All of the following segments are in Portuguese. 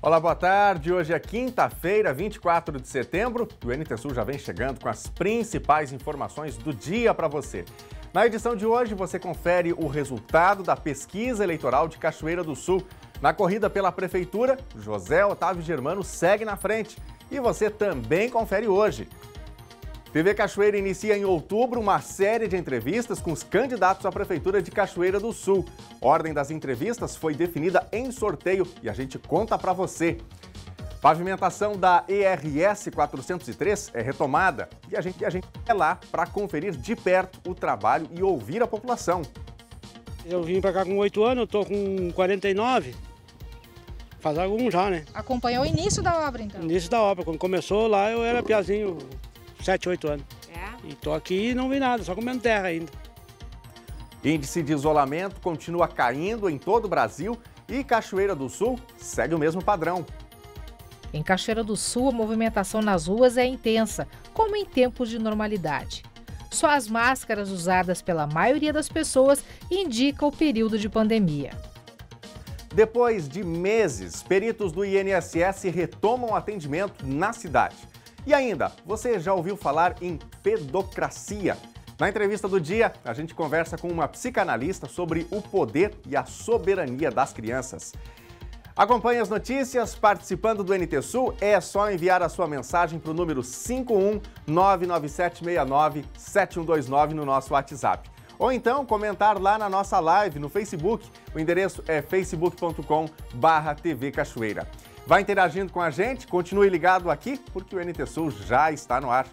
Olá, boa tarde. Hoje é quinta-feira, 24 de setembro. O NT Sul já vem chegando com as principais informações do dia para você. Na edição de hoje, você confere o resultado da pesquisa eleitoral de Cachoeira do Sul. Na corrida pela Prefeitura, José Otávio Germano segue na frente. E você também confere hoje. TV Cachoeira inicia em outubro uma série de entrevistas com os candidatos à Prefeitura de Cachoeira do Sul. A ordem das entrevistas foi definida em sorteio e a gente conta para você. Pavimentação da ERS 403 é retomada e a gente é lá para conferir de perto o trabalho e ouvir a população. Eu vim para cá com 8 anos, eu tô com 49. Faz algum já, né? Acompanhou o início da obra, então? Início da obra. Quando começou lá, eu era piazinho, 7, 8 anos. E tô aqui e não vi nada, só comendo terra ainda. Índice de isolamento continua caindo em todo o Brasil e Cachoeira do Sul segue o mesmo padrão. Em Cachoeira do Sul, a movimentação nas ruas é intensa, como em tempos de normalidade. Só as máscaras usadas pela maioria das pessoas indicam o período de pandemia. Depois de meses, peritos do INSS retomam o atendimento na cidade. E ainda, você já ouviu falar em pedocracia? Na entrevista do dia, a gente conversa com uma psicanalista sobre o poder e a soberania das crianças. Acompanhe as notícias participando do NT Sul. É só enviar a sua mensagem para o número 51997697129 no nosso WhatsApp. Ou então comentar lá na nossa live no Facebook. O endereço é facebook.com/TV Cachoeira. Vai interagindo com a gente, continue ligado aqui, porque o NT Sul já está no ar.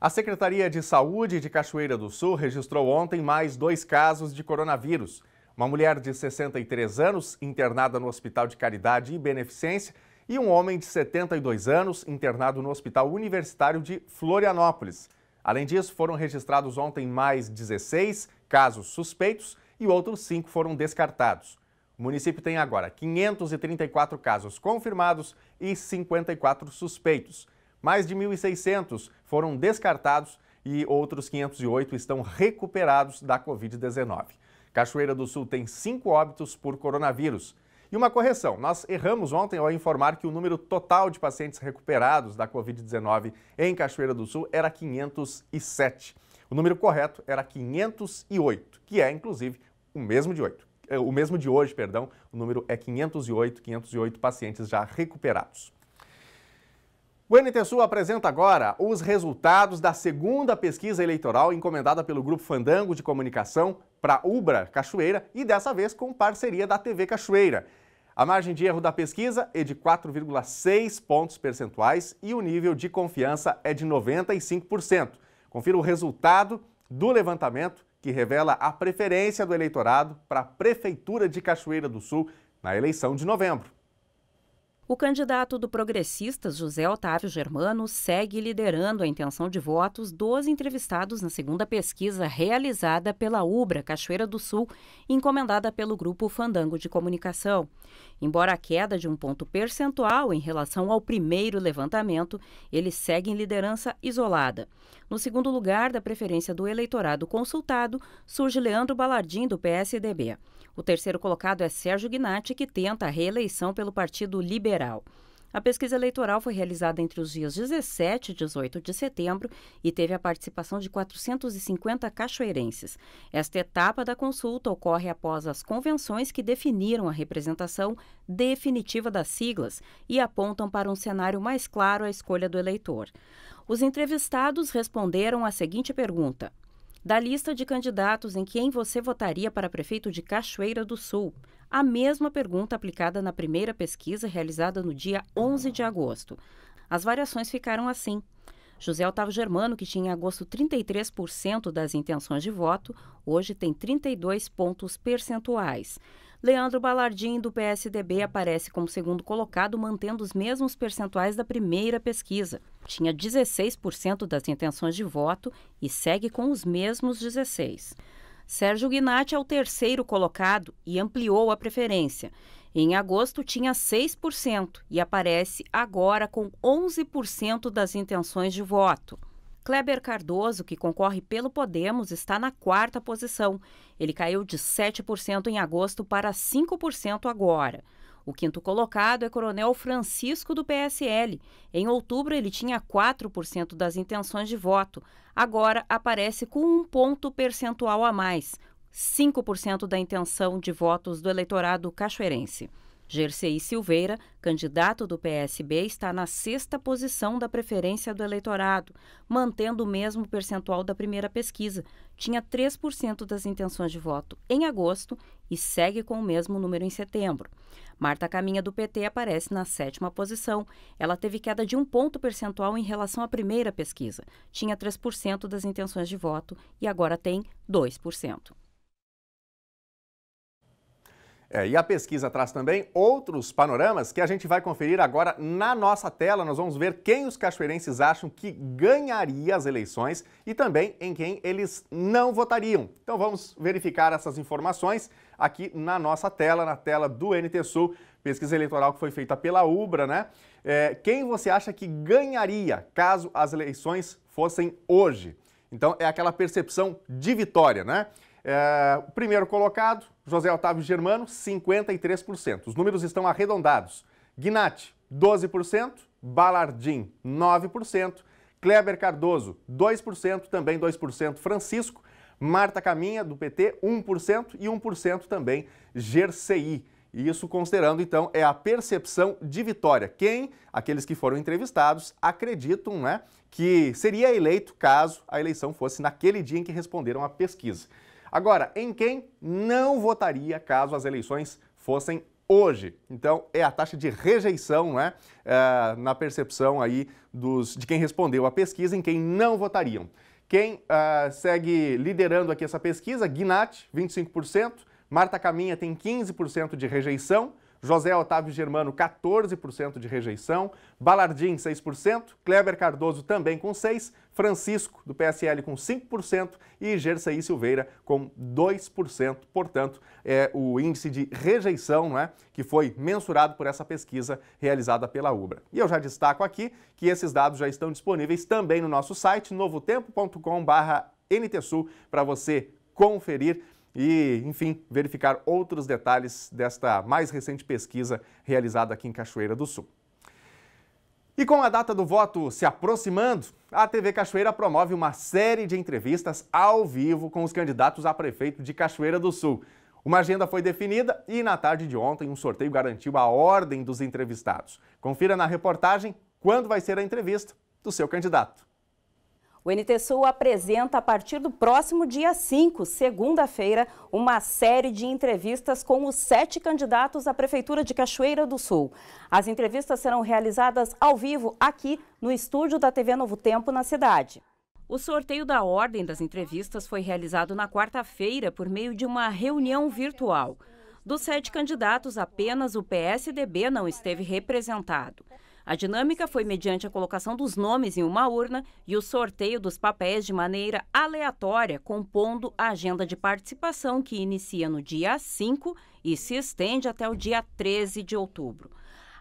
A Secretaria de Saúde de Cachoeira do Sul registrou ontem mais 2 casos de coronavírus. Uma mulher de 63 anos, internada no Hospital de Caridade e Beneficência, e um homem de 72 anos, internado no Hospital Universitário de Florianópolis. Além disso, foram registrados ontem mais 16 casos suspeitos e outros 5 foram descartados. O município tem agora 534 casos confirmados e 54 suspeitos. Mais de 1.600 foram descartados e outros 508 estão recuperados da Covid-19. Cachoeira do Sul tem 5 óbitos por coronavírus. E uma correção, nós erramos ontem ao informar que o número total de pacientes recuperados da Covid-19 em Cachoeira do Sul era 507. O número correto era 508, que é, inclusive, o mesmo de hoje. O número é 508 pacientes já recuperados. O NT Sul apresenta agora os resultados da segunda pesquisa eleitoral encomendada pelo Grupo Fandango de Comunicação para Ubra Cachoeira e dessa vez com parceria da TV Cachoeira. A margem de erro da pesquisa é de 4,6 pontos percentuais e o nível de confiança é de 95%. Confira o resultado do levantamento que revela a preferência do eleitorado para a Prefeitura de Cachoeira do Sul na eleição de novembro. O candidato do Progressistas, José Otávio Germano, segue liderando a intenção de votos dos entrevistados na segunda pesquisa realizada pela Ubra Cachoeira do Sul, encomendada pelo Grupo Fandango de Comunicação. Embora a queda de um ponto percentual em relação ao primeiro levantamento, ele segue em liderança isolada. No segundo lugar da preferência do eleitorado consultado, surge Leandro Balardim, do PSDB. O terceiro colocado é Sérgio Gnatti, que tenta a reeleição pelo Partido Liberal. A pesquisa eleitoral foi realizada entre os dias 17 e 18 de setembro e teve a participação de 450 cachoeirenses. Esta etapa da consulta ocorre após as convenções que definiram a representação definitiva das siglas e apontam para um cenário mais claro à escolha do eleitor. Os entrevistados responderam à seguinte pergunta: da lista de candidatos em quem você votaria para prefeito de Cachoeira do Sul? A mesma pergunta aplicada na primeira pesquisa realizada no dia 11 de agosto. As variações ficaram assim. José Otávio Germano, que tinha em agosto 33% das intenções de voto, hoje tem 32 pontos percentuais. Leandro Balardim, do PSDB, aparece como segundo colocado, mantendo os mesmos percentuais da primeira pesquisa. Tinha 16% das intenções de voto e segue com os mesmos 16%. Sérgio Gnatti é o terceiro colocado e ampliou a preferência. Em agosto tinha 6% e aparece agora com 11% das intenções de voto. Kleber Cardoso, que concorre pelo Podemos, está na 4ª posição. Ele caiu de 7% em agosto para 5% agora. O 5º colocado é Coronel Francisco, do PSL. Em outubro, ele tinha 4% das intenções de voto. Agora, aparece com 1 ponto percentual a mais, 5% da intenção de votos do eleitorado cachoeirense. Gercei Silveira, candidato do PSB, está na 6ª posição da preferência do eleitorado, mantendo o mesmo percentual da primeira pesquisa. Tinha 3% das intenções de voto em agosto e segue com o mesmo número em setembro. Marta Caminha, do PT, aparece na 7ª posição. Ela teve queda de 1 ponto percentual em relação à primeira pesquisa. Tinha 3% das intenções de voto e agora tem 2%. E a pesquisa traz também outros panoramas que a gente vai conferir agora na nossa tela. Nós vamos ver quem os cachoeirenses acham que ganharia as eleições e também em quem eles não votariam. Então vamos verificar essas informações aqui na nossa tela, na tela do NT Sul, pesquisa eleitoral que foi feita pela Ubra, né? Quem você acha que ganharia caso as eleições fossem hoje? Então é aquela percepção de vitória, né? O primeiro colocado, José Otávio Germano, 53%. Os números estão arredondados. Gnatti, 12%. Balardim, 9%. Kleber Cardoso, 2%. Também 2% Francisco. Marta Caminha, do PT, 1%. E 1% também Gercei. E isso considerando, então, é a percepção de vitória. Aqueles que foram entrevistados, acreditam, né, que seria eleito caso a eleição fosse naquele dia em que responderam à pesquisa. Agora, em quem não votaria caso as eleições fossem hoje? Então, é a taxa de rejeição, né, na percepção aí de quem respondeu à pesquisa, em quem não votariam. Quem segue liderando aqui essa pesquisa, Gnatti, 25%, Marta Caminha tem 15% de rejeição, José Otávio Germano, 14% de rejeição, Balardim, 6%, Kleber Cardoso também com 6%, Francisco, do PSL, com 5% e Gercei Silveira com 2%. Portanto, é o índice de rejeição, né, que foi mensurado por essa pesquisa realizada pela Ubra. E eu já destaco aqui que esses dados já estão disponíveis também no nosso site, novotempo.com/NTSul, para você conferir e, enfim, verificar outros detalhes desta mais recente pesquisa realizada aqui em Cachoeira do Sul. E com a data do voto se aproximando, a TV Cachoeira promove uma série de entrevistas ao vivo com os candidatos a prefeito de Cachoeira do Sul. Uma agenda foi definida e, na tarde de ontem, um sorteio garantiu a ordem dos entrevistados. Confira na reportagem quando vai ser a entrevista do seu candidato. O NT Sul apresenta a partir do próximo dia 5, segunda-feira, uma série de entrevistas com os 7 candidatos à Prefeitura de Cachoeira do Sul. As entrevistas serão realizadas ao vivo aqui no estúdio da TV Novo Tempo, na cidade. O sorteio da ordem das entrevistas foi realizado na quarta-feira por meio de uma reunião virtual. Dos 7 candidatos, apenas o PSDB não esteve representado. A dinâmica foi mediante a colocação dos nomes em uma urna e o sorteio dos papéis de maneira aleatória, compondo a agenda de participação que inicia no dia 5 e se estende até o dia 13 de outubro.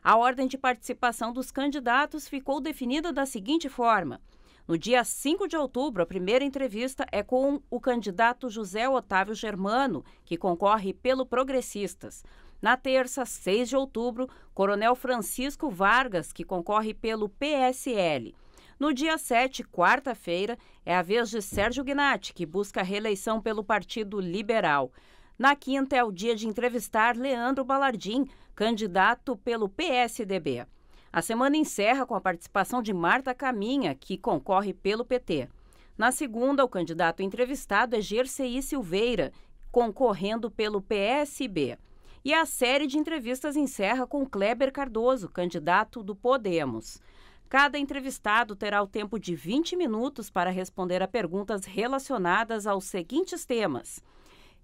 A ordem de participação dos candidatos ficou definida da seguinte forma. No dia 5 de outubro, a primeira entrevista é com o candidato José Otávio Germano, que concorre pelo Progressistas. Na terça, 6 de outubro, Coronel Francisco Vargas, que concorre pelo PSL. No dia 7, quarta-feira, é a vez de Sérgio Gnatti, que busca a reeleição pelo Partido Liberal. Na quinta, é o dia de entrevistar Leandro Balardim, candidato pelo PSDB. A semana encerra com a participação de Marta Caminha, que concorre pelo PT. Na segunda, o candidato entrevistado é Gercei Silveira, concorrendo pelo PSB. E a série de entrevistas encerra com Kleber Cardoso, candidato do Podemos. Cada entrevistado terá o tempo de 20 minutos para responder a perguntas relacionadas aos seguintes temas: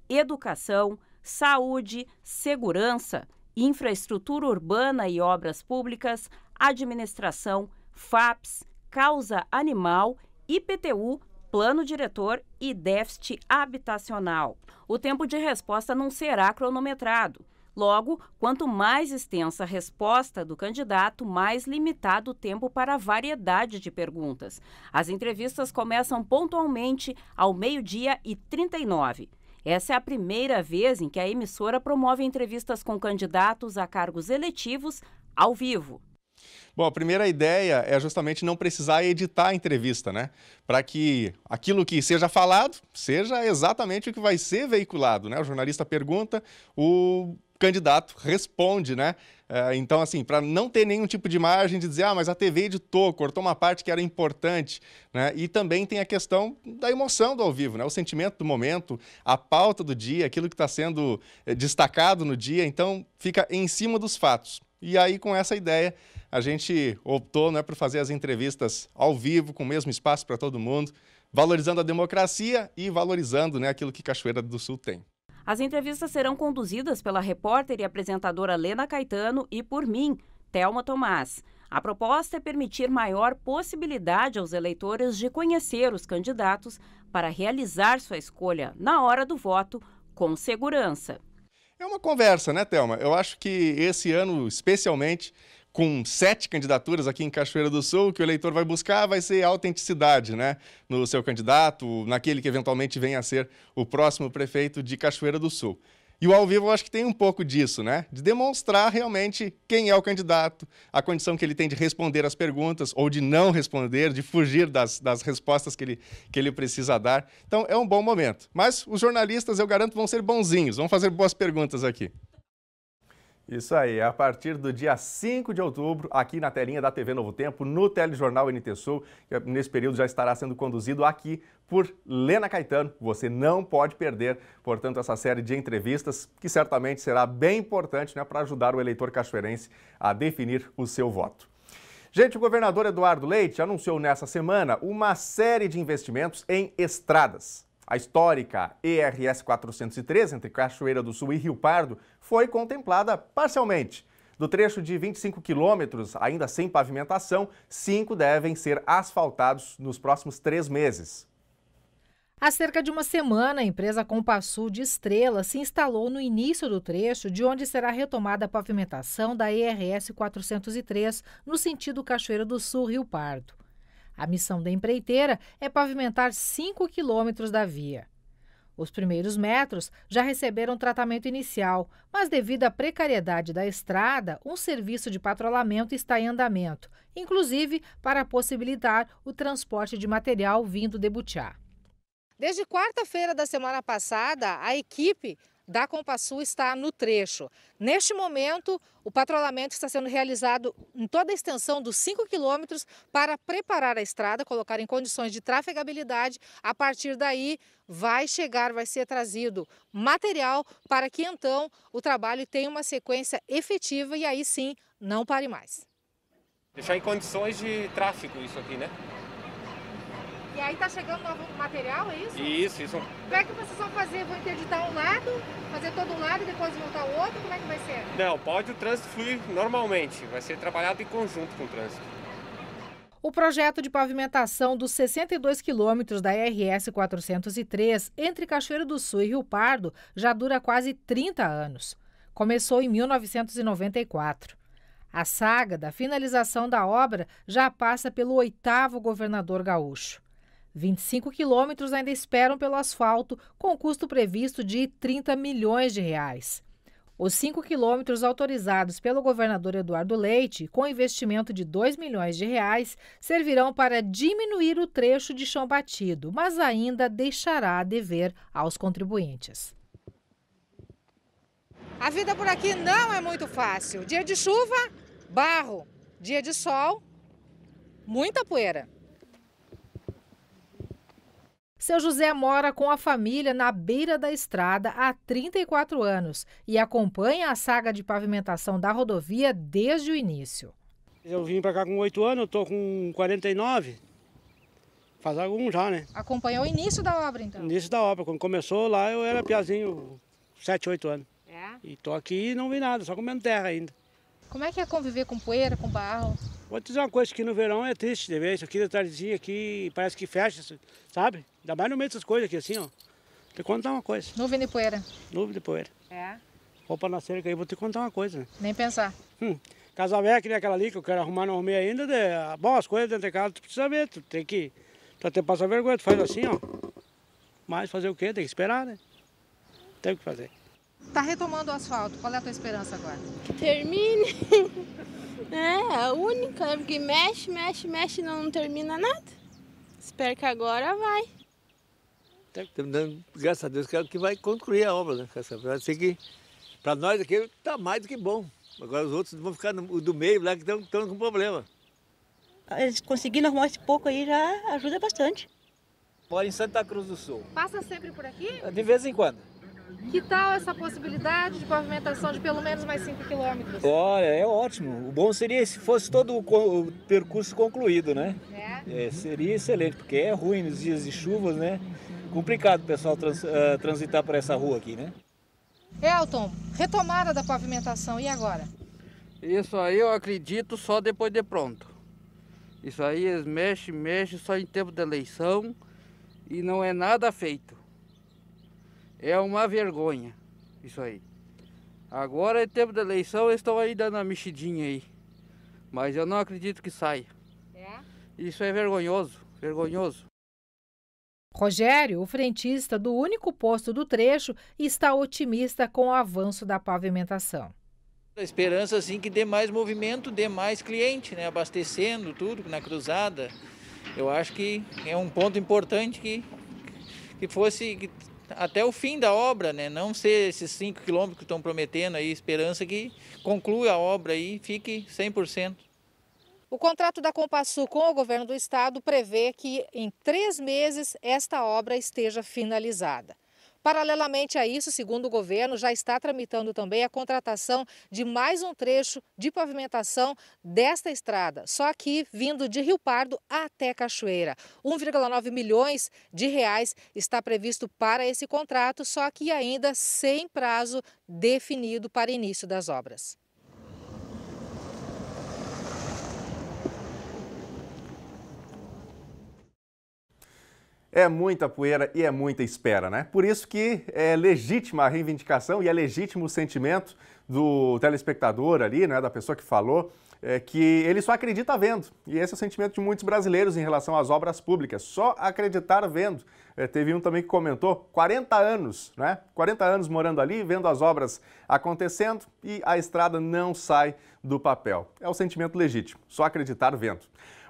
educação, saúde, segurança, infraestrutura urbana e obras públicas, administração, FAPES, causa animal, IPTU, plano diretor e déficit habitacional. O tempo de resposta não será cronometrado. Logo, quanto mais extensa a resposta do candidato, mais limitado o tempo para a variedade de perguntas. As entrevistas começam pontualmente ao 12h39. Essa é a primeira vez em que a emissora promove entrevistas com candidatos a cargos eletivos ao vivo. Bom, a primeira ideia é justamente não precisar editar a entrevista, né? Para que aquilo que seja falado seja exatamente o que vai ser veiculado, né? O jornalista pergunta, o candidato responde, né? Então, assim, para não ter nenhum tipo de margem de dizer, mas a TV editou, cortou uma parte que era importante, né? E também tem a questão da emoção do ao vivo, né? O sentimento do momento, a pauta do dia, aquilo que está sendo destacado no dia, então fica em cima dos fatos. E aí, com essa ideia, a gente optou, né, por fazer as entrevistas ao vivo, com o mesmo espaço para todo mundo, valorizando a democracia e valorizando, né, aquilo que Cachoeira do Sul tem. As entrevistas serão conduzidas pela repórter e apresentadora Lena Caetano e por mim, Thelma Tomás. A proposta é permitir maior possibilidade aos eleitores de conhecer os candidatos para realizar sua escolha na hora do voto com segurança. É uma conversa, né, Thelma? Eu acho que esse ano, especialmente, com 7 candidaturas aqui em Cachoeira do Sul, o que o eleitor vai buscar vai ser autenticidade, né? No seu candidato, naquele que eventualmente venha a ser o próximo prefeito de Cachoeira do Sul. E o ao vivo eu acho que tem um pouco disso, né? De demonstrar realmente quem é o candidato, a condição que ele tem de responder as perguntas ou de não responder, de fugir das respostas que ele precisa dar. Então é um bom momento. Mas os jornalistas, eu garanto, vão ser bonzinhos, vão fazer boas perguntas aqui. Isso aí, a partir do dia 5 de outubro, aqui na telinha da TV Novo Tempo, no Telejornal NT Sul, que nesse período já estará sendo conduzido aqui por Lena Caetano. Você não pode perder, portanto, essa série de entrevistas, que certamente será bem importante, né, para ajudar o eleitor cachoeirense a definir o seu voto. Gente, o governador Eduardo Leite anunciou nessa semana uma série de investimentos em estradas. A histórica ERS 403, entre Cachoeira do Sul e Rio Pardo, foi contemplada parcialmente. Do trecho de 25 quilômetros, ainda sem pavimentação, 5 devem ser asfaltados nos próximos 3 meses. Há cerca de uma semana, a empresa Compassul de Estrela se instalou no início do trecho de onde será retomada a pavimentação da ERS 403, no sentido Cachoeira do Sul-Rio Pardo. A missão da empreiteira é pavimentar 5 quilômetros da via. Os primeiros metros já receberam tratamento inicial, mas devido à precariedade da estrada, um serviço de patrulhamento está em andamento, inclusive para possibilitar o transporte de material vindo de Butiá. Desde quarta-feira da semana passada, a equipe da Compassul está no trecho. Neste momento, o patrulhamento está sendo realizado em toda a extensão dos 5 quilômetros para preparar a estrada, colocar em condições de trafegabilidade. A partir daí, vai ser trazido material para que então o trabalho tenha uma sequência efetiva e aí sim não pare mais. Deixar em condições de tráfego isso aqui, né? E aí está chegando novo material, é isso? Isso. Como é que vocês vão fazer? Vão interditar um lado, fazer todo um lado e depois voltar o outro? Como é que vai ser? Não, pode o trânsito fluir normalmente. Vai ser trabalhado em conjunto com o trânsito. O projeto de pavimentação dos 62 quilômetros da RS 403 entre Cachoeira do Sul e Rio Pardo já dura quase 30 anos. Começou em 1994. A saga da finalização da obra já passa pelo 8º governador gaúcho. 25 quilômetros ainda esperam pelo asfalto, com custo previsto de 30 milhões de reais. Os 5 quilômetros autorizados pelo governador Eduardo Leite, com investimento de 2 milhões de reais, servirão para diminuir o trecho de chão batido, mas ainda deixará a dever aos contribuintes. A vida por aqui não é muito fácil. Dia de chuva, barro. Dia de sol, muita poeira. Seu José mora com a família na beira da estrada há 34 anos e acompanha a saga de pavimentação da rodovia desde o início. Eu vim para cá com 8 anos, eu estou com 49, faz algum já, né? Acompanhou o início da obra, então? Início da obra, quando começou lá eu era piazinho, 7, 8 anos. É? E estou aqui e não vi nada, só comendo terra ainda. Como é que é conviver com poeira, com barro? Vou te dizer uma coisa, que no verão é triste de ver, isso aqui da tardezinha aqui parece que fecha, sabe? Ainda mais no meio dessas coisas aqui assim, ó. Te contar uma coisa. Nuvem de poeira. Nuvem de poeira. É. Roupa na cerca aí, vou te contar uma coisa. Nem pensar. Casa velha, que nem aquela ali que eu quero arrumar, não arrumei ainda. Bom, as coisas dentro de casa tu precisa ver, tu tem que... Tu até passa vergonha, tu faz assim, ó. Mas fazer o quê? Tem que esperar, né? Tem o que fazer. Tá retomando o asfalto, qual é a tua esperança agora? Que termine. É a única, porque mexe, não termina nada. Espero que agora vai. Estamos dando, graças a Deus, que vai concluir a obra, né? Vai ser que, para nós aqui, está mais do que bom. Agora os outros vão ficar do meio lá que estão com problema. Eles conseguindo arrumar esse pouco aí já ajuda bastante. Moro em Santa Cruz do Sul. Passa sempre por aqui? De vez em quando. Que tal essa possibilidade de pavimentação de pelo menos mais 5 quilômetros? Olha, é ótimo. O bom seria se fosse todo o percurso concluído, né? Seria excelente, porque é ruim nos dias de chuvas, né? Complicado o pessoal transitar por essa rua aqui, né? Elton, retomada da pavimentação, e agora? Isso aí eu acredito só depois de pronto. Isso aí eles mexem só em tempo de eleição e não é nada feito. É uma vergonha isso aí. Agora é tempo de eleição, eles estão aí dando uma mexidinha aí. Mas eu não acredito que saia. Isso é vergonhoso, vergonhoso. Rogério, o frentista do único posto do trecho, está otimista com o avanço da pavimentação. A esperança assim que dê mais movimento, dê mais cliente, né, abastecendo tudo na cruzada. Eu acho que é um ponto importante que fosse até o fim da obra, né, não ser esses 5 quilômetros que estão prometendo aí, esperança que conclua a obra aí e fique 100%. O contrato da Compassul com o governo do estado prevê que em 3 meses esta obra esteja finalizada. Paralelamente a isso, segundo o governo, já está tramitando também a contratação de mais um trecho de pavimentação desta estrada, só que vindo de Rio Pardo até Cachoeira. 1,9 milhões de reais está previsto para esse contrato, só que ainda sem prazo definido para início das obras. É muita poeira e é muita espera, né? Por isso que é legítima a reivindicação e é legítimo o sentimento do telespectador ali, né, da pessoa que falou, que ele só acredita vendo. E esse é o sentimento de muitos brasileiros em relação às obras públicas, só acreditar vendo. Teve um também que comentou, 40 anos, né? 40 anos morando ali, vendo as obras acontecendo e a estrada não sai do papel. É o sentimento legítimo, só acreditar vendo.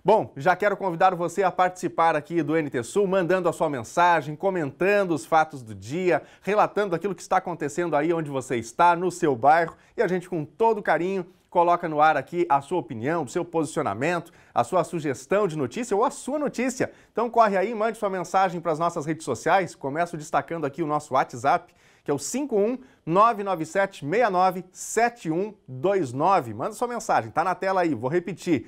Bom, já quero convidar você a participar aqui do NT Sul, mandando a sua mensagem, comentando os fatos do dia, relatando aquilo que está acontecendo aí onde você está, no seu bairro, e a gente com todo carinho coloca no ar aqui a sua opinião, o seu posicionamento, a sua sugestão de notícia ou a sua notícia. Então corre aí, mande sua mensagem para as nossas redes sociais, começo destacando aqui o nosso WhatsApp, que é o 51997697129. Manda sua mensagem, tá na tela aí, vou repetir.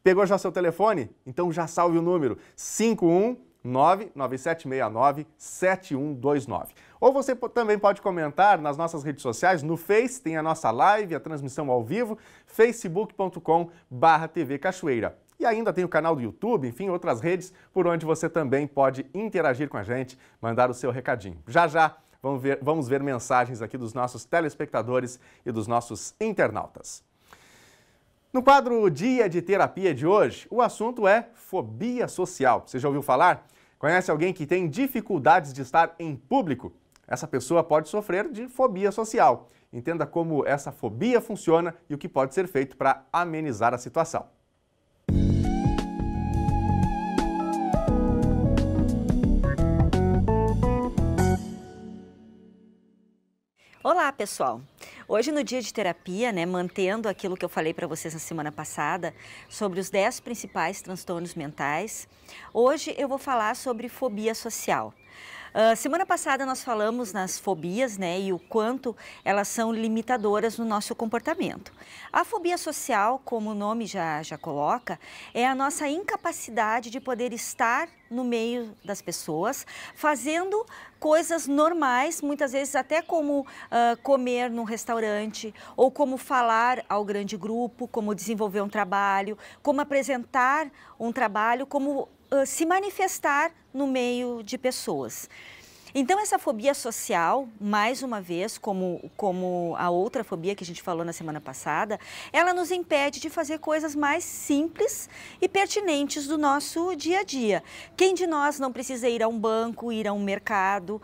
Pegou já seu telefone? Então já salve o número 51997697129. Ou você também pode comentar nas nossas redes sociais, no Face, tem a nossa live, a transmissão ao vivo, facebook.com/TV Cachoeira. E ainda tem o canal do YouTube, enfim, outras redes por onde você também pode interagir com a gente, mandar o seu recadinho. Já vamos ver mensagens aqui dos nossos telespectadores e dos nossos internautas. No quadro Dia de Terapia de hoje, o assunto é fobia social. Você já ouviu falar? Conhece alguém que tem dificuldades de estar em público? Essa pessoa pode sofrer de fobia social. Entenda como essa fobia funciona e o que pode ser feito para amenizar a situação. Olá, pessoal! Hoje no dia de terapia, mantendo aquilo que eu falei para vocês na semana passada, sobre os 10 principais transtornos mentais, hoje eu vou falar sobre fobia social. Semana passada nós falamos nas fobias, e o quanto elas são limitadoras no nosso comportamento. A fobia social, como o nome já coloca, é a nossa incapacidade de poder estar no meio das pessoas, fazendo coisas normais, muitas vezes até como comer num restaurante, ou como falar ao grande grupo, como desenvolver um trabalho, como apresentar um trabalho, como se manifestar no meio de pessoas. Então, essa fobia social, mais uma vez, como a outra fobia que a gente falou na semana passada, ela nos impede de fazer coisas mais simples e pertinentes do nosso dia a dia. Quem de nós não precisa ir a um banco, ir a um mercado,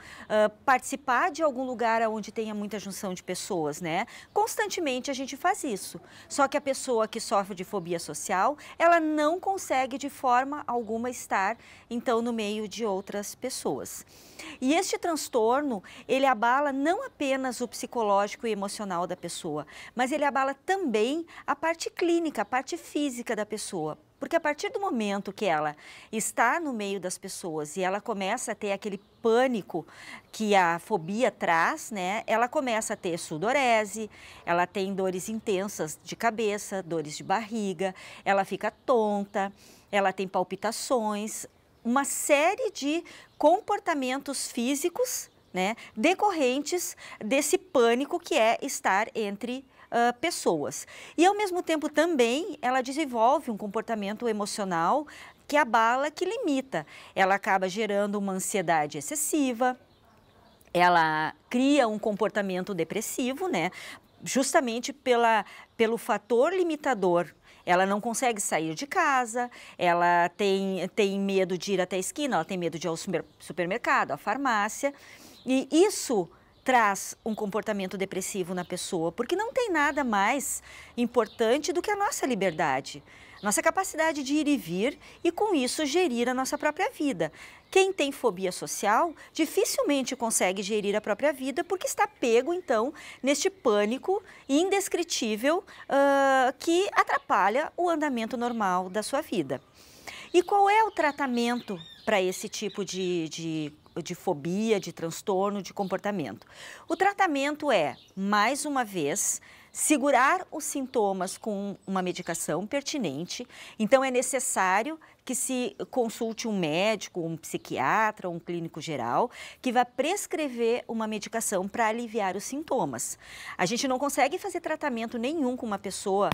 participar de algum lugar onde tenha muita junção de pessoas, né? Constantemente a gente faz isso. Só que a pessoa que sofre de fobia social, ela não consegue de forma alguma estar, então, no meio de outras pessoas. E este transtorno, ele abala não apenas o psicológico e emocional da pessoa, mas ele abala também a parte clínica, a parte física da pessoa. Porque a partir do momento que ela está no meio das pessoas e ela começa a ter aquele pânico que a fobia traz, né? Ela começa a ter sudorese, ela tem dores intensas de cabeça, dores de barriga, ela fica tonta, ela tem palpitações, uma série de comportamentos físicos, né, decorrentes desse pânico que é estar entre pessoas. E, ao mesmo tempo, também ela desenvolve um comportamento emocional que abala, que limita. Ela acaba gerando uma ansiedade excessiva, ela cria um comportamento depressivo, né, justamente pelo fator limitador. Ela não consegue sair de casa, ela tem medo de ir até a esquina, ela tem medo de ir ao supermercado, à farmácia. E isso traz um comportamento depressivo na pessoa, porque não tem nada mais importante do que a nossa liberdade. Nossa capacidade de ir e vir e, com isso, gerir a nossa própria vida. Quem tem fobia social dificilmente consegue gerir a própria vida porque está pego, então, neste pânico indescritível que atrapalha o andamento normal da sua vida. E qual é o tratamento para esse tipo de fobia, de transtorno, de comportamento? O tratamento é, mais uma vez, segurar os sintomas com uma medicação pertinente. Então, é necessário que se consulte um médico, um psiquiatra, um clínico geral, que vai prescrever uma medicação para aliviar os sintomas. A gente não consegue fazer tratamento nenhum com uma pessoa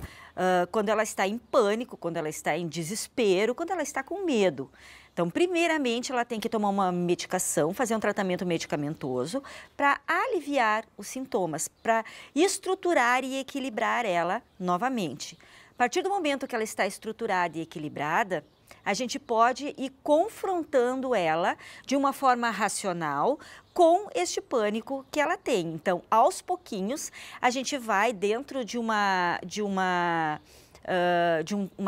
quando ela está em pânico, quando ela está em desespero, quando ela está com medo. Então, primeiramente, ela tem que tomar uma medicação, fazer um tratamento medicamentoso para aliviar os sintomas, para estruturar e equilibrar ela novamente. A partir do momento que ela está estruturada e equilibrada, a gente pode ir confrontando ela de uma forma racional com este pânico que ela tem. Então, aos pouquinhos, a gente vai dentro de uma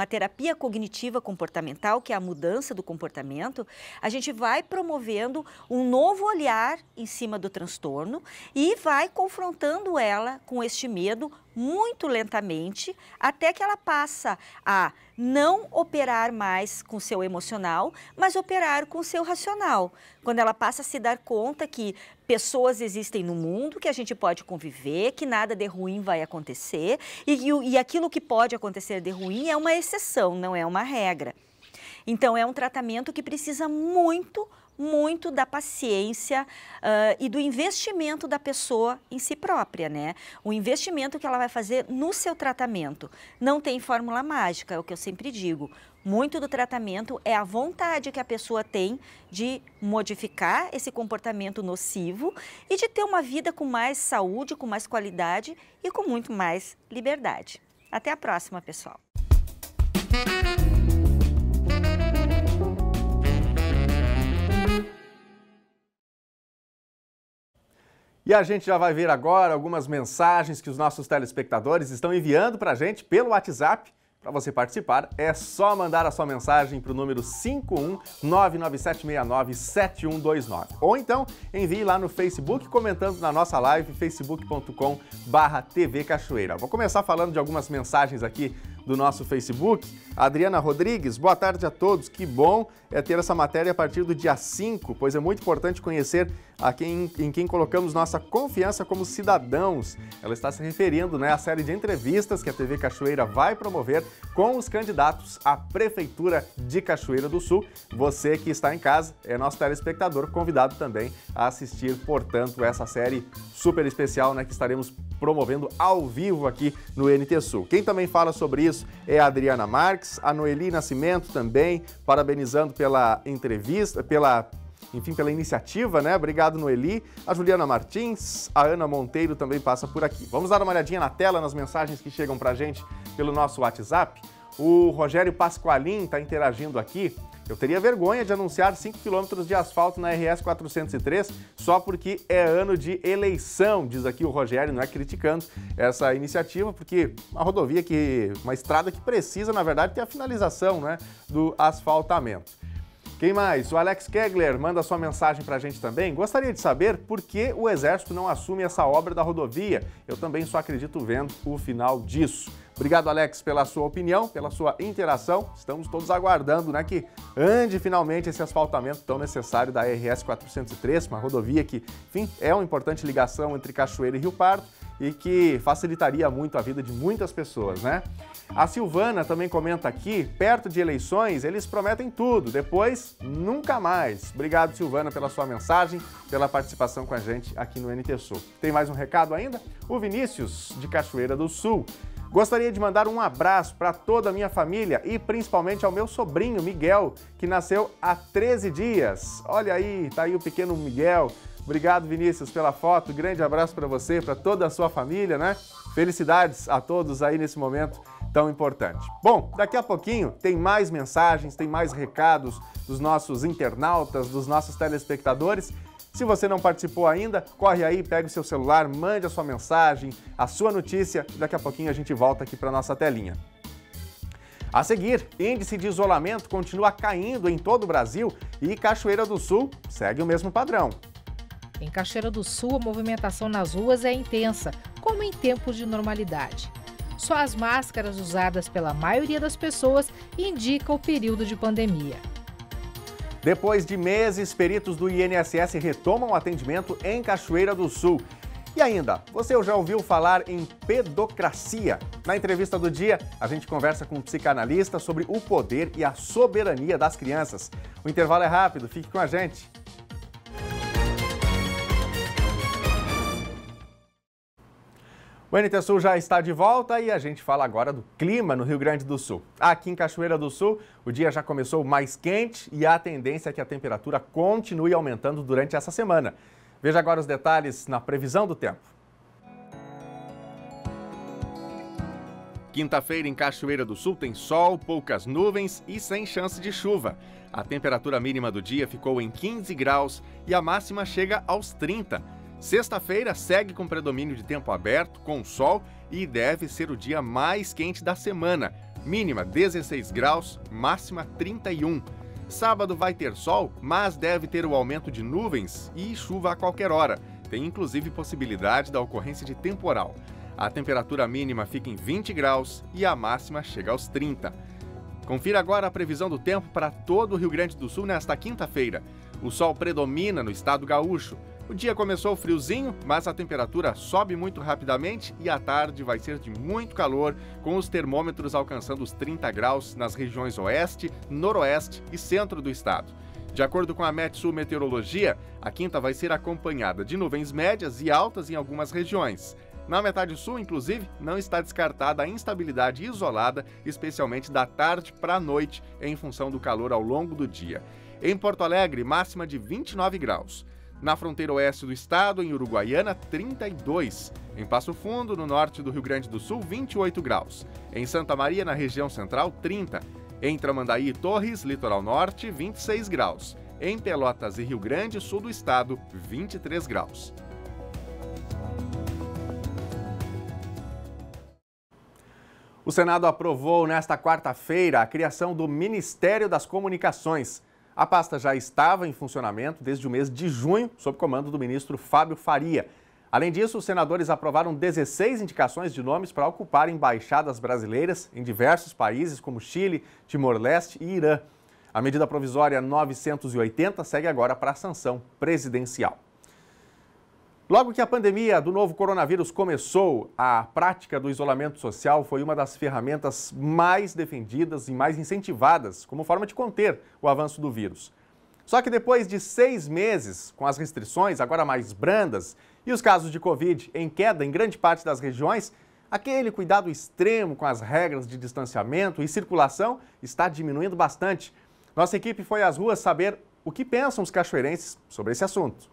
terapia cognitiva comportamental, que é a mudança do comportamento, a gente vai promovendo um novo olhar em cima do transtorno e vai confrontando ela com este medo muito lentamente, até que ela passa a não operar mais com o seu emocional, mas operar com o seu racional. Quando ela passa a se dar conta que pessoas existem no mundo, que a gente pode conviver, que nada de ruim vai acontecer e aquilo que pode acontecer de ruim é uma exceção, não é uma regra. Então, é um tratamento que precisa muito da paciência e do investimento da pessoa em si própria, né? O investimento que ela vai fazer no seu tratamento. Não tem fórmula mágica, é o que eu sempre digo. Muito do tratamento é a vontade que a pessoa tem de modificar esse comportamento nocivo e de ter uma vida com mais saúde, com mais qualidade e com muito mais liberdade. Até a próxima, pessoal! E a gente já vai ver agora algumas mensagens que os nossos telespectadores estão enviando para a gente pelo WhatsApp. Para você participar, é só mandar a sua mensagem para o número 51997697129. Ou então, envie lá no Facebook, comentando na nossa live, facebook.com/TV Cachoeira. Vou começar falando de algumas mensagens aqui do nosso Facebook. A Adriana Rodrigues, boa tarde a todos. Que bom ter essa matéria a partir do dia 5, pois é muito importante conhecer em quem colocamos nossa confiança como cidadãos. Ela está se referindo, né, à série de entrevistas que a TV Cachoeira vai promover com os candidatos à Prefeitura de Cachoeira do Sul. Você que está em casa é nosso telespectador, convidado também a assistir, portanto, essa série super especial, né, que estaremos promovendo ao vivo aqui no NT Sul. Quem também fala sobre isso é a Adriana Marques, a Noeli Nascimento também, parabenizando pela entrevista, pela enfim, pela iniciativa, né? Obrigado, Noeli. A Juliana Martins, a Ana Monteiro também passa por aqui. Vamos dar uma olhadinha na tela, nas mensagens que chegam pra gente pelo nosso WhatsApp. O Rogério Pasqualin está interagindo aqui. Eu teria vergonha de anunciar 5 quilômetros de asfalto na RS 403 só porque é ano de eleição, diz aqui o Rogério, não é criticando essa iniciativa, porque uma estrada que precisa, na verdade, ter a finalização, né, do asfaltamento. Quem mais? O Alex Kegler manda sua mensagem para a gente também. Gostaria de saber por que o Exército não assume essa obra da rodovia. Eu também só acredito vendo o final disso. Obrigado, Alex, pela sua opinião, pela sua interação. Estamos todos aguardando, né, que ande finalmente esse asfaltamento tão necessário da RS 403, uma rodovia que, enfim, é uma importante ligação entre Cachoeira e Rio Pardo e que facilitaria muito a vida de muitas pessoas, né? A Silvana também comenta aqui, perto de eleições, eles prometem tudo, depois nunca mais. Obrigado, Silvana, pela sua mensagem, pela participação com a gente aqui no NT Sul. Tem mais um recado ainda? O Vinícius, de Cachoeira do Sul. Gostaria de mandar um abraço para toda a minha família e principalmente ao meu sobrinho Miguel, que nasceu há 13 dias. Olha aí, tá aí o pequeno Miguel. Obrigado, Vinícius, pela foto. Grande abraço para você, para toda a sua família, né? Felicidades a todos aí nesse momento tão importante. Bom, daqui a pouquinho tem mais mensagens, tem mais recados dos nossos internautas, dos nossos telespectadores. Se você não participou ainda, corre aí, pega o seu celular, mande a sua mensagem, a sua notícia. Daqui a pouquinho a gente volta aqui para a nossa telinha. A seguir, índice de isolamento continua caindo em todo o Brasil e Cachoeira do Sul segue o mesmo padrão. Em Cachoeira do Sul, a movimentação nas ruas é intensa, como em tempos de normalidade. Só as máscaras usadas pela maioria das pessoas indicam o período de pandemia. Depois de meses, peritos do INSS retomam o atendimento em Cachoeira do Sul. E ainda, você já ouviu falar em pedocracia? Na entrevista do dia, a gente conversa com um psicanalista sobre o poder e a soberania das crianças. O intervalo é rápido, fique com a gente. O NT Sul já está de volta e a gente fala agora do clima no Rio Grande do Sul. Aqui em Cachoeira do Sul, o dia já começou mais quente e a tendência é que a temperatura continue aumentando durante essa semana. Veja agora os detalhes na previsão do tempo. Quinta-feira em Cachoeira do Sul tem sol, poucas nuvens e sem chance de chuva. A temperatura mínima do dia ficou em 15 graus e a máxima chega aos 30. Sexta-feira segue com predomínio de tempo aberto, com sol e deve ser o dia mais quente da semana. Mínima 16 graus, máxima 31. Sábado vai ter sol, mas deve ter o aumento de nuvens e chuva a qualquer hora. Tem inclusive possibilidade da ocorrência de temporal. A temperatura mínima fica em 20 graus e a máxima chega aos 30. Confira agora a previsão do tempo para todo o Rio Grande do Sul nesta quinta-feira. O sol predomina no estado gaúcho. O dia começou friozinho, mas a temperatura sobe muito rapidamente e à tarde vai ser de muito calor, com os termômetros alcançando os 30 graus nas regiões oeste, noroeste e centro do estado. De acordo com a Metsul Meteorologia, a quinta vai ser acompanhada de nuvens médias e altas em algumas regiões. Na metade sul, inclusive, não está descartada a instabilidade isolada, especialmente da tarde para a noite, em função do calor ao longo do dia. Em Porto Alegre, máxima de 29 graus. Na fronteira oeste do estado, em Uruguaiana, 32. Em Passo Fundo, no norte do Rio Grande do Sul, 28 graus. Em Santa Maria, na região central, 30. Em Tramandaí e Torres, litoral norte, 26 graus. Em Pelotas e Rio Grande, sul do estado, 23 graus. O Senado aprovou nesta quarta-feira a criação do Ministério das Comunicações. A pasta já estava em funcionamento desde o mês de junho, sob comando do ministro Fábio Faria. Além disso, os senadores aprovaram 16 indicações de nomes para ocupar embaixadas brasileiras em diversos países como Chile, Timor-Leste e Irã. A medida provisória 980 segue agora para a sanção presidencial. Logo que a pandemia do novo coronavírus começou, a prática do isolamento social foi uma das ferramentas mais defendidas e mais incentivadas como forma de conter o avanço do vírus. Só que depois de 6 meses, com as restrições agora mais brandas e os casos de Covid em queda em grande parte das regiões, aquele cuidado extremo com as regras de distanciamento e circulação está diminuindo bastante. Nossa equipe foi às ruas saber o que pensam os cachoeirenses sobre esse assunto.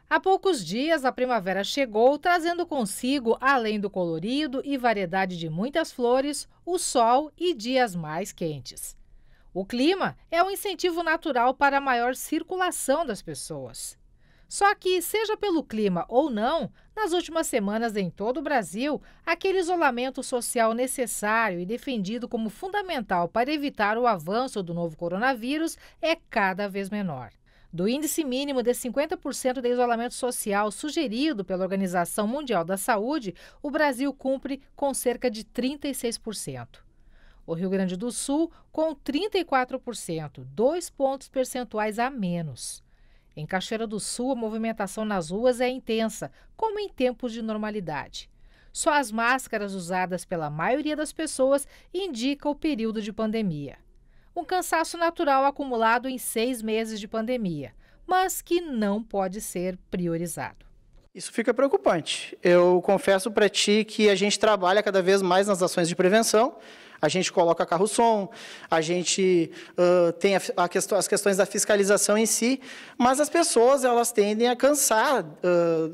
Há poucos dias, a primavera chegou, trazendo consigo, além do colorido e variedade de muitas flores, o sol e dias mais quentes. O clima é um incentivo natural para a maior circulação das pessoas. Só que, seja pelo clima ou não, nas últimas semanas em todo o Brasil, aquele isolamento social necessário e defendido como fundamental para evitar o avanço do novo coronavírus é cada vez menor. Do índice mínimo de 50% de isolamento social sugerido pela Organização Mundial da Saúde, o Brasil cumpre com cerca de 36%. O Rio Grande do Sul, com 34%, 2 pontos percentuais a menos. Em Cachoeira do Sul, a movimentação nas ruas é intensa, como em tempos de normalidade. Só as máscaras usadas pela maioria das pessoas indicam o período de pandemia. Um cansaço natural acumulado em 6 meses de pandemia, mas que não pode ser priorizado. Isso fica preocupante. Eu confesso para ti que a gente trabalha cada vez mais nas ações de prevenção. A gente coloca carro-som, a gente tem as questões da fiscalização em si, mas as pessoas elas tendem a cansar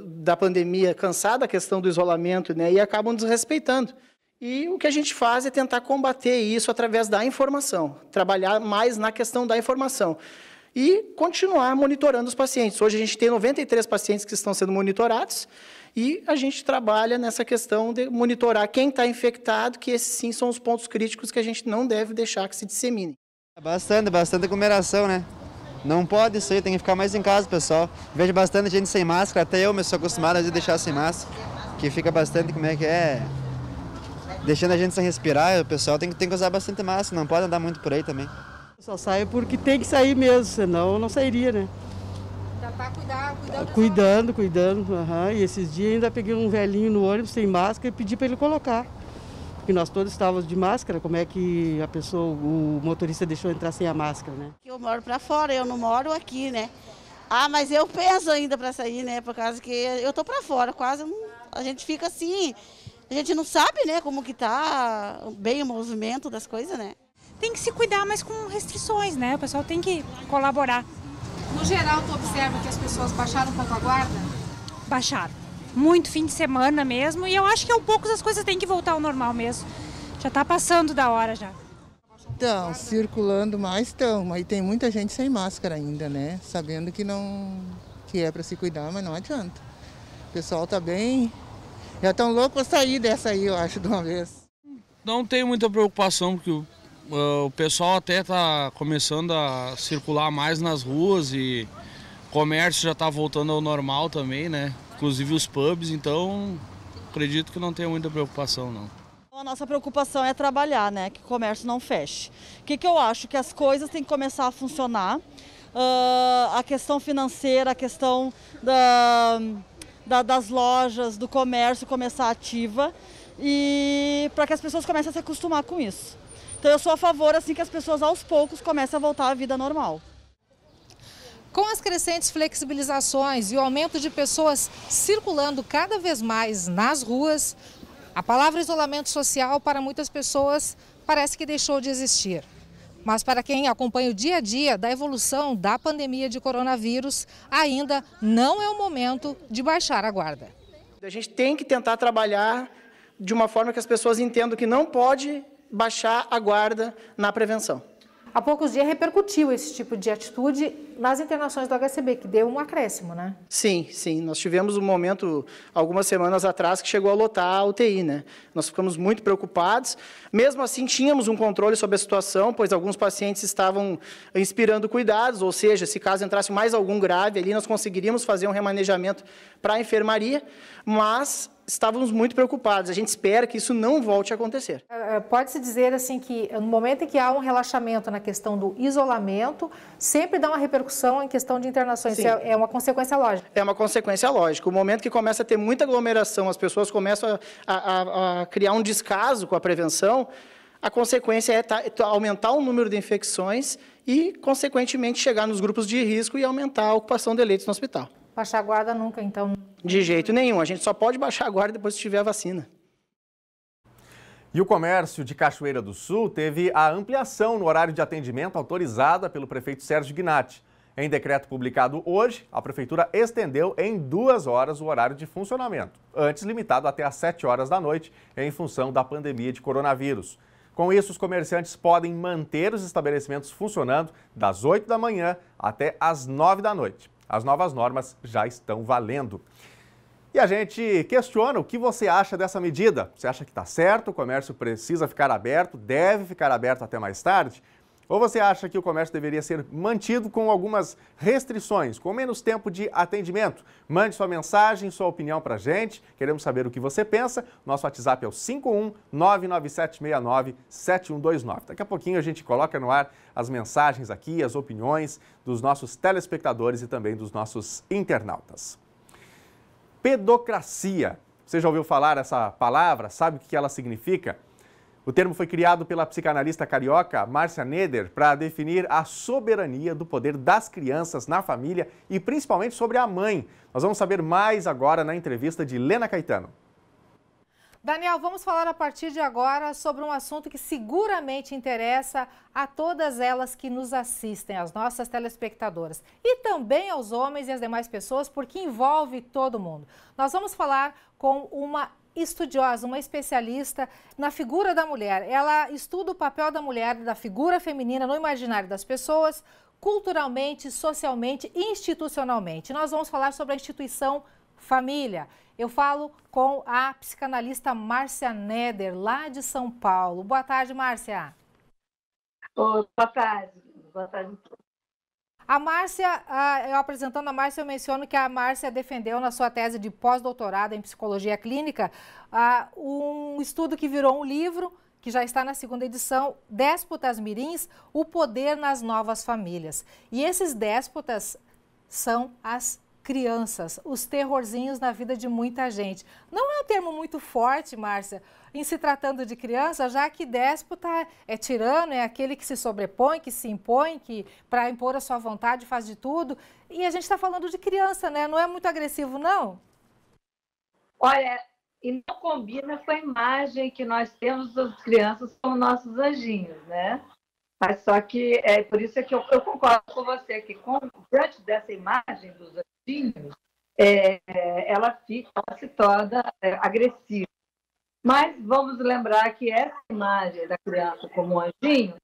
da pandemia, cansar da questão do isolamento, né, e acabam desrespeitando. E o que a gente faz é tentar combater isso através da informação, trabalhar mais na questão da informação e continuar monitorando os pacientes. Hoje a gente tem 93 pacientes que estão sendo monitorados e a gente trabalha nessa questão de monitorar quem está infectado, que esses sim são os pontos críticos que a gente não deve deixar que se disseminem. Bastante aglomeração, né? Não pode isso aí, tem que ficar mais em casa, pessoal. Vejo bastante gente sem máscara, até eu me sou acostumado a deixar sem máscara, que fica bastante, como é que é, deixando a gente sem respirar. O pessoal tem que usar bastante máscara, não pode andar muito por aí também. Só saio porque tem que sair mesmo, senão eu não sairia, né? Já tá cuidando. E esses dias ainda peguei um velhinho no ônibus sem máscara e pedi para ele colocar. Porque nós todos estávamos de máscara, como é que o motorista deixou entrar sem a máscara, né? Eu moro para fora, eu não moro aqui, né? Mas eu penso ainda para sair, né? Por causa que eu tô para fora, quase a gente fica assim, a gente não sabe, né, como que tá bem o movimento das coisas, né? Tem que se cuidar, mas com restrições, né? O pessoal tem que colaborar. No geral, tu observa que as pessoas baixaram um pouco a guarda? Baixaram. Muito fim de semana mesmo. E eu acho que aos poucos as coisas têm que voltar ao normal mesmo. Já está passando da hora já. Estão circulando mais, estão. Mas tem muita gente sem máscara ainda, né? Sabendo que é para se cuidar, mas não adianta. O pessoal está bem... Já estão loucos para sair dessa aí, eu acho, de uma vez. Não tem muita preocupação, porque o pessoal até está começando a circular mais nas ruas e o comércio já está voltando ao normal também, né? Inclusive os pubs, então acredito que não tenha muita preocupação, não. A nossa preocupação é trabalhar, né? Que o comércio não feche. O que eu acho? Que as coisas têm que começar a funcionar. A questão financeira, a questão das lojas, do comércio começar ativa e para que as pessoas comecem a se acostumar com isso. Então eu sou a favor assim que as pessoas aos poucos comecem a voltar à vida normal. Com as crescentes flexibilizações e o aumento de pessoas circulando cada vez mais nas ruas, a palavra isolamento social para muitas pessoas parece que deixou de existir. Mas para quem acompanha o dia a dia da evolução da pandemia de coronavírus, ainda não é o momento de baixar a guarda. A gente tem que tentar trabalhar de uma forma que as pessoas entendam que não pode baixar a guarda na prevenção. Há poucos dias repercutiu esse tipo de atitude nas internações do HCB, que deu um acréscimo, né? Sim. Nós tivemos um momento, algumas semanas atrás, que chegou a lotar a UTI, né? Nós ficamos muito preocupados. Mesmo assim, tínhamos um controle sobre a situação, pois alguns pacientes estavam inspirando cuidados, ou seja, se caso entrasse mais algum grave ali, nós conseguiríamos fazer um remanejamento para a enfermaria, mas estávamos muito preocupados. A gente espera que isso não volte a acontecer. Pode-se dizer assim que no momento em que há um relaxamento na questão do isolamento, sempre dá uma repercussão em questão de internações. Isso é uma consequência lógica. É uma consequência lógica. O momento que começa a ter muita aglomeração, as pessoas começam a criar um descaso com a prevenção, a consequência é aumentar o número de infecções e, consequentemente, chegar nos grupos de risco e aumentar a ocupação de leitos no hospital. Baixar a guarda nunca, então? De jeito nenhum. A gente só pode baixar a guarda depois que tiver a vacina. E o comércio de Cachoeira do Sul teve a ampliação no horário de atendimento autorizada pelo prefeito Sérgio Gnatti. Em decreto publicado hoje, a Prefeitura estendeu em 2 horas o horário de funcionamento, antes limitado até às 7 horas da noite, em função da pandemia de coronavírus. Com isso, os comerciantes podem manter os estabelecimentos funcionando das 8 da manhã até às 9 da noite. As novas normas já estão valendo. E a gente questiona o que você acha dessa medida. Você acha que está certo, o comércio precisa ficar aberto, deve ficar aberto até mais tarde? Ou você acha que o comércio deveria ser mantido com algumas restrições, com menos tempo de atendimento? Mande sua mensagem, sua opinião para a gente. Queremos saber o que você pensa. Nosso WhatsApp é o 51997697129. Daqui a pouquinho a gente coloca no ar as mensagens aqui, as opiniões dos nossos telespectadores e também dos nossos internautas. Pedocracia. Você já ouviu falar essa palavra? Sabe o que ela significa? O termo foi criado pela psicanalista carioca Márcia Neder para definir a soberania do poder das crianças na família e principalmente sobre a mãe. Nós vamos saber mais agora na entrevista de Lena Caetano. Daniel, vamos falar a partir de agora sobre um assunto que seguramente interessa a todas elas que nos assistem, as nossas telespectadoras, e também aos homens e às demais pessoas, porque envolve todo mundo. Nós vamos falar com uma estudiosa, uma especialista na figura da mulher. Ela estuda o papel da mulher, da figura feminina no imaginário das pessoas, culturalmente, socialmente e institucionalmente. Nós vamos falar sobre a instituição família. Eu falo com a psicanalista Márcia Neder, lá de São Paulo. Boa tarde, Márcia. Boa tarde. Boa tarde. A Márcia, eu apresentando a Márcia, eu menciono que a Márcia defendeu na sua tese de pós-doutorado em psicologia clínica um estudo que virou um livro, que já está na 2ª edição, Déspotas Mirins, o poder nas novas famílias. E esses déspotas são as crianças, os terrorzinhos na vida de muita gente. Não é um termo muito forte, Márcia, em se tratando de criança, já que déspota é tirano, é aquele que se sobrepõe, que se impõe, que para impor a sua vontade faz de tudo. E a gente está falando de criança, né? Não é muito agressivo, não? Olha, e não combina com a imagem que nós temos das crianças como nossos anjinhos, né? Mas só que é por isso que eu concordo com você, que diante dessa imagem dos anjinhos, ela se torna agressiva. Mas vamos lembrar que essa imagem da criança como um anjinho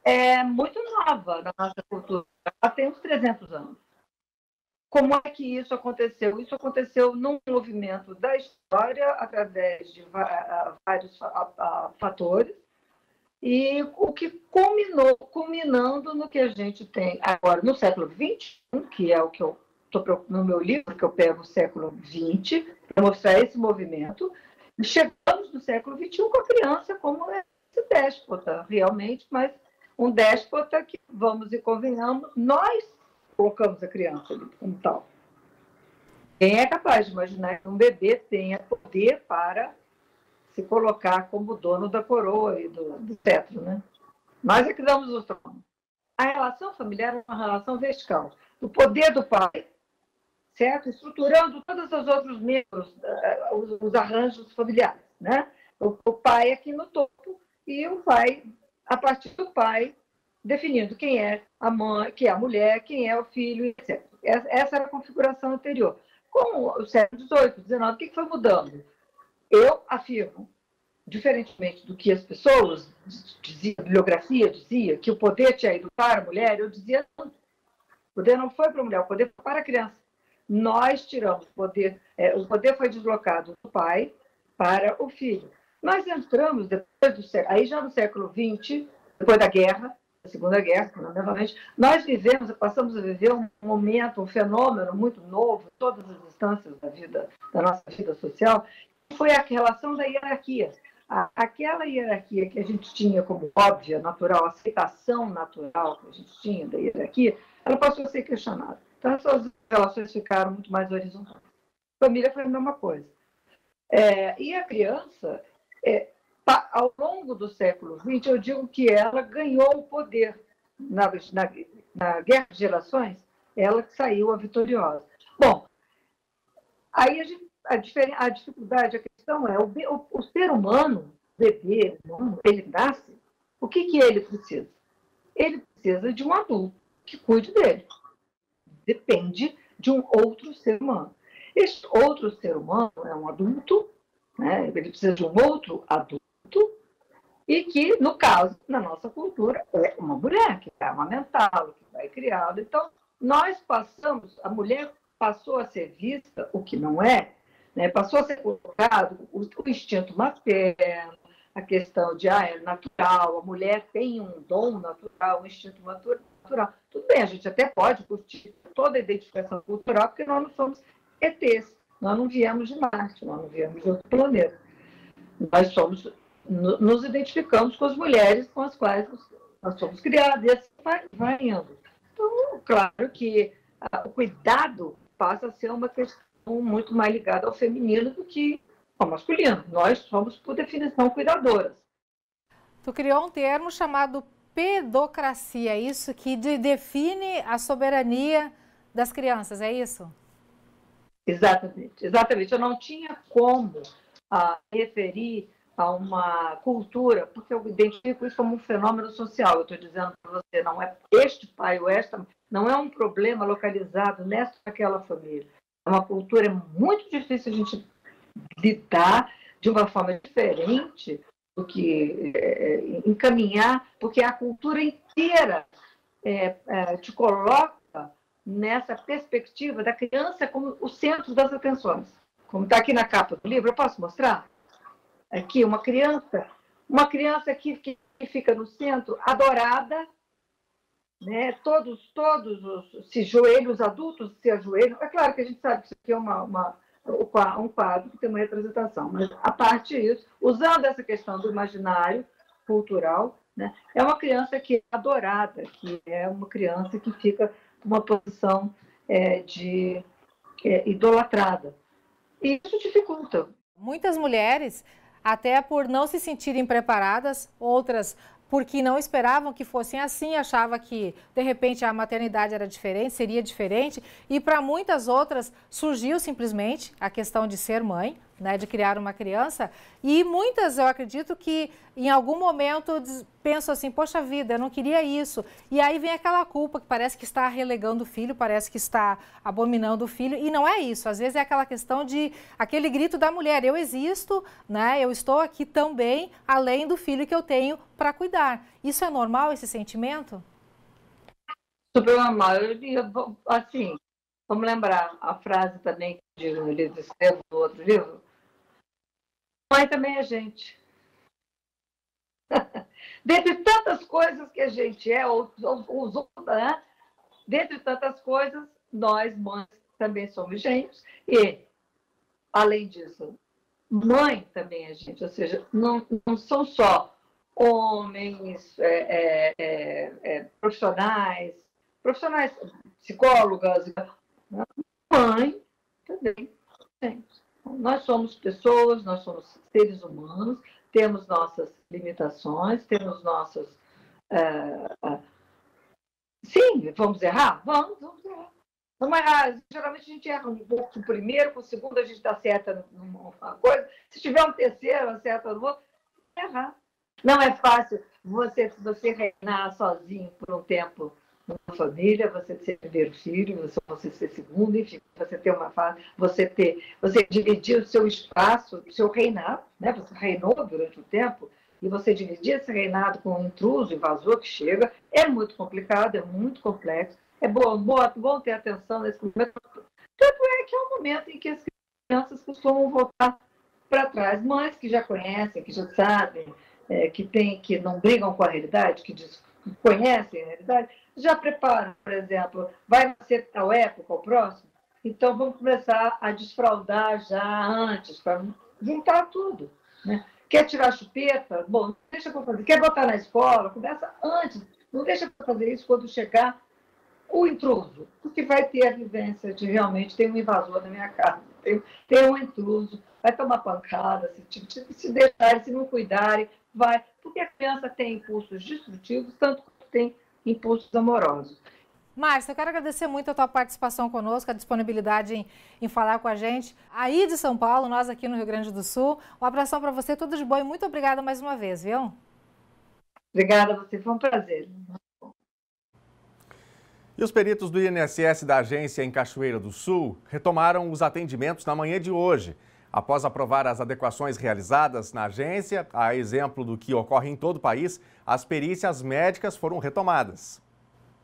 é muito nova na nossa cultura. Ela tem uns 300 anos. Como é que isso aconteceu? Isso aconteceu num movimento da história, através de vários fatores, e o que culminando no que a gente tem agora no século XXI, que é o que eu estou no meu livro, que eu pego o século XX, para mostrar esse movimento, e chegamos no século XXI com a criança como esse déspota, realmente, mas um déspota que, vamos e convenhamos, nós colocamos a criança ali como tal. Quem é capaz de imaginar que um bebê tenha poder para se colocar como dono da coroa e do cetro, né? Nós é que damos o trono. A relação familiar é uma relação vertical. O poder do pai, certo? Estruturando todos os outros membros, os arranjos familiares, né? O pai aqui no topo e o pai, a partir do pai, definindo quem é a mãe, quem é a mulher, quem é o filho, etc. Essa era a configuração anterior. Com o século XVIII, XIX, o que foi mudando? Eu afirmo, diferentemente do que as pessoas diziam, a bibliografia dizia, que o poder tinha ido para a mulher, eu dizia não. O poder não foi para a mulher, o poder foi para a criança. Nós tiramos o poder foi deslocado do pai para o filho. Nós entramos, aí já no século XX, depois da guerra, da Segunda Guerra, novamente, nós passamos a viver um momento, um fenômeno muito novo, em todas as instâncias da nossa vida social, foi a relação da hierarquia. Aquela hierarquia que a gente tinha como óbvia, natural, a aceitação natural que a gente tinha da hierarquia, ela passou a ser questionada. Então, essas relações ficaram muito mais horizontais. A família foi a mesma coisa. E a criança, ao longo do século XX, eu digo que ela ganhou o poder. Na Guerra de Gerações, ela saiu a vitoriosa. Bom, aí a dificuldade, a questão é, o ser humano, o bebê, ele nasce, o que ele precisa? Ele precisa de um adulto que cuide dele. Depende de um outro ser humano. Este outro ser humano é um adulto, né? Ele precisa de um outro adulto, e que, no caso, na nossa cultura, é uma mulher que vai amamentá-lo, que vai criá-lo. Então, a mulher passou a ser vista, o que não é, né? Passou a ser colocado o instinto materno, a questão de, é natural, a mulher tem um dom natural, um instinto natural. Tudo bem, a gente até pode curtir toda a identificação cultural, porque nós não somos ETs, nós não viemos de Marte, nós não viemos de outro planeta. Nós nos identificamos com as mulheres com as quais nós somos criados, e assim vai indo. Então, claro que o cuidado passa a ser uma questão muito mais ligada ao feminino do que ao masculino. Nós somos, por definição, cuidadoras. Tu criou um termo chamado pedocracia, isso que define a soberania das crianças, é isso? Exatamente, exatamente. Eu não tinha como referir a uma cultura, porque eu identifico isso como um fenômeno social. Eu estou dizendo para você, não é este pai ou esta, não é um problema localizado nessa ou naquela família. É uma cultura muito difícil a gente lidar de uma forma diferente do que encaminhar, porque a cultura inteira te coloca nessa perspectiva da criança como o centro das atenções. Como está aqui na capa do livro, eu posso mostrar? Aqui, uma criança que fica no centro, adorada, né? Todos se joelham, os adultos se ajoelham. É claro que a gente sabe que isso aqui é um quadro que tem uma representação, mas a parte disso, usando essa questão do imaginário cultural, né? É uma criança que é adorada, que é uma criança que fica numa posição idolatrada. E isso dificulta. Muitas mulheres, até por não se sentirem preparadas, outras porque não esperavam que fossem assim, achava que, de repente, a maternidade era diferente, seria diferente, e para muitas outras surgiu simplesmente a questão de ser mãe, né, de criar uma criança, e muitas, eu acredito que em algum momento pensam assim, poxa vida, eu não queria isso, e aí vem aquela culpa que parece que está relegando o filho, parece que está abominando o filho, e não é isso, às vezes é aquela questão de, aquele grito da mulher, eu existo, né, eu estou aqui também, além do filho que eu tenho para cuidar. Isso é normal, esse sentimento? Super normal, assim, vamos lembrar a frase também que eu digo no livro, escrevo no outro livro, mãe também é gente. Dentre tantas coisas que a gente é, né? Dentre tantas coisas, nós, mães, também somos gente. E, além disso, mãe também é gente. Ou seja, não são só homens, profissionais, psicólogas. Mãe também é gente. Nós somos pessoas, nós somos seres humanos, temos nossas limitações, temos nossas... Sim, vamos errar? Vamos errar. Vamos errar. Geralmente a gente erra um pouco com o primeiro, com o segundo a gente dá certa numa coisa. Se tiver um terceiro, acerta no outro, errar. Não é fácil você reinar sozinho por um tempo numa família, você ser primeiro filho, você ser segundo, enfim, você ter uma fase, você dividir o seu espaço, o seu reinado, né? Você reinou durante um tempo, e você dividir esse reinado com um intruso, invasor que chega, é muito complicado, é muito complexo, é bom ter atenção nesse momento. Tanto é que é um momento em que as crianças costumam voltar para trás, mães que já conhecem, que já sabem, que não brigam com a realidade, que conhecem a realidade, já preparam, por exemplo, vai nascer tal época, o próximo, então vamos começar a desfraldar já antes, para juntar tudo, né? Quer tirar a chupeta? Bom, deixa para fazer. Quer botar na escola? Começa antes, não deixa para fazer isso quando chegar o intruso, porque vai ter a vivência de realmente tem um invasor na minha casa, tem um intruso, vai tomar pancada, se deixarem, se não cuidarem, vai, porque a criança tem impulsos destrutivos, tanto quanto tem impulsos amorosos. Márcia, eu quero agradecer muito a tua participação conosco, a disponibilidade em falar com a gente. Aí de São Paulo, nós aqui no Rio Grande do Sul. Um abração para você, tudo de bom e muito obrigada mais uma vez, viu? Obrigada a você, foi um prazer. E os peritos do INSS da agência em Cachoeira do Sul retomaram os atendimentos na manhã de hoje. Após aprovar as adequações realizadas na agência, a exemplo do que ocorre em todo o país, as perícias médicas foram retomadas.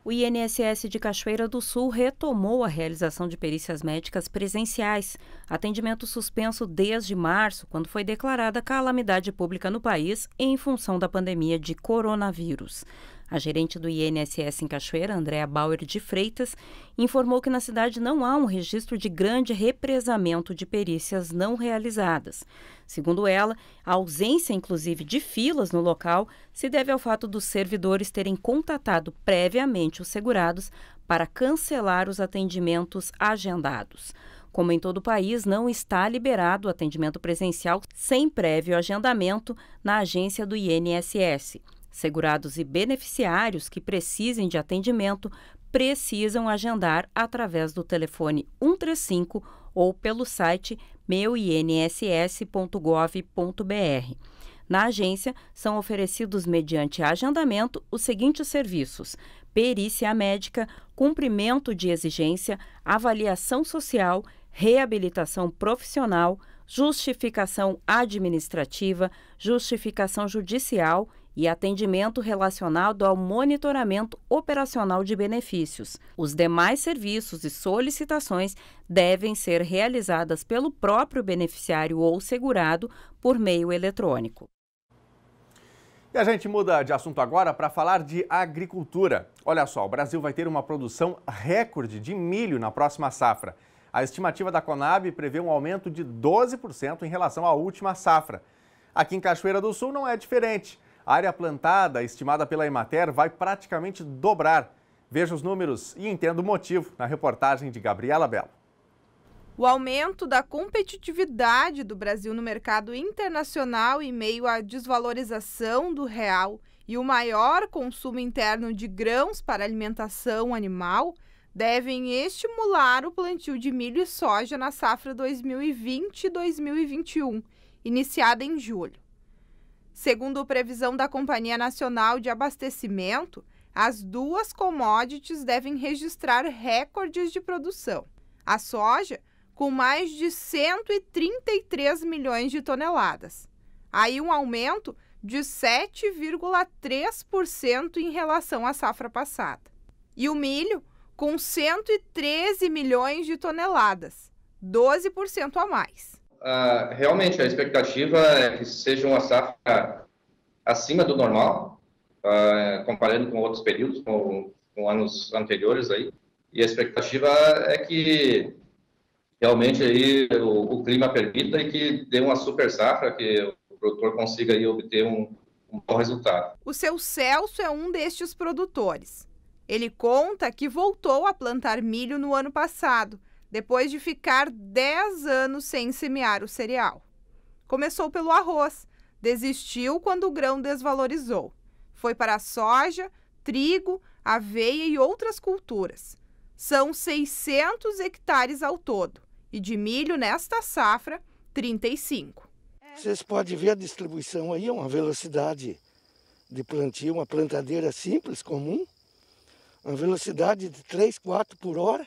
O INSS de Cachoeira do Sul retomou a realização de perícias médicas presenciais, atendimento suspenso desde março, quando foi declarada calamidade pública no país em função da pandemia de coronavírus. A gerente do INSS em Cachoeira, Andréa Bauer de Freitas, informou que na cidade não há um registro de grande represamento de perícias não realizadas. Segundo ela, a ausência, inclusive, de filas no local se deve ao fato dos servidores terem contatado previamente os segurados para cancelar os atendimentos agendados. Como em todo o país, não está liberado o atendimento presencial sem prévio agendamento na agência do INSS. Segurados e beneficiários que precisem de atendimento precisam agendar através do telefone 135 ou pelo site meuinss.gov.br. Na agência, são oferecidos mediante agendamento os seguintes serviços: perícia médica, cumprimento de exigência, avaliação social, reabilitação profissional, justificação administrativa, justificação judicial e atendimento relacionado ao monitoramento operacional de benefícios. Os demais serviços e solicitações devem ser realizadas pelo próprio beneficiário ou segurado por meio eletrônico. E a gente muda de assunto agora para falar de agricultura. Olha só, o Brasil vai ter uma produção recorde de milho na próxima safra. A estimativa da Conab prevê um aumento de 12% em relação à última safra. Aqui em Cachoeira do Sul não é diferente. A área plantada, estimada pela Emater, vai praticamente dobrar. Veja os números e entenda o motivo na reportagem de Gabriela Belo. O aumento da competitividade do Brasil no mercado internacional em meio à desvalorização do real e o maior consumo interno de grãos para alimentação animal devem estimular o plantio de milho e soja na safra 2020-2021, iniciada em julho. Segundo previsão da Companhia Nacional de Abastecimento, as duas commodities devem registrar recordes de produção. A soja, com mais de 133 milhões de toneladas. Aí um aumento de 7,3% em relação à safra passada. E o milho, com 113 milhões de toneladas, 12% a mais. Realmente, a expectativa é que seja uma safra acima do normal, comparando com outros períodos, com anos anteriores aí. E a expectativa é que realmente aí o clima permita e que dê uma super safra, que o produtor consiga aí obter um bom resultado. O seu Celso é um destes produtores. Ele conta que voltou a plantar milho no ano passado, depois de ficar 10 anos sem semear o cereal. Começou pelo arroz, desistiu quando o grão desvalorizou. Foi para a soja, trigo, aveia e outras culturas. São 600 hectares ao todo. E de milho nesta safra, 35. Vocês podem ver a distribuição aí, uma velocidade de plantio, uma plantadeira simples, comum. Uma velocidade de 3, 4 por hora.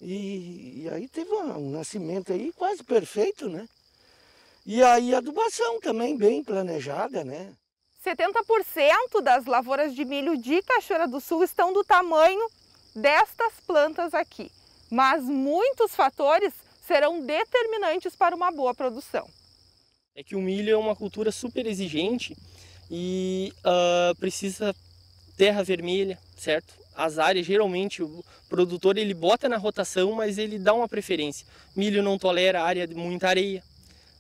E aí teve um nascimento aí quase perfeito, né? E aí a adubação também bem planejada, né? 70% das lavouras de milho de Cachoeira do Sul estão do tamanho destas plantas aqui. Mas muitos fatores serão determinantes para uma boa produção. É que o milho é uma cultura super exigente e precisa terra vermelha, certo? As áreas, geralmente, o produtor ele bota na rotação, mas ele dá uma preferência. Milho não tolera área de muita areia,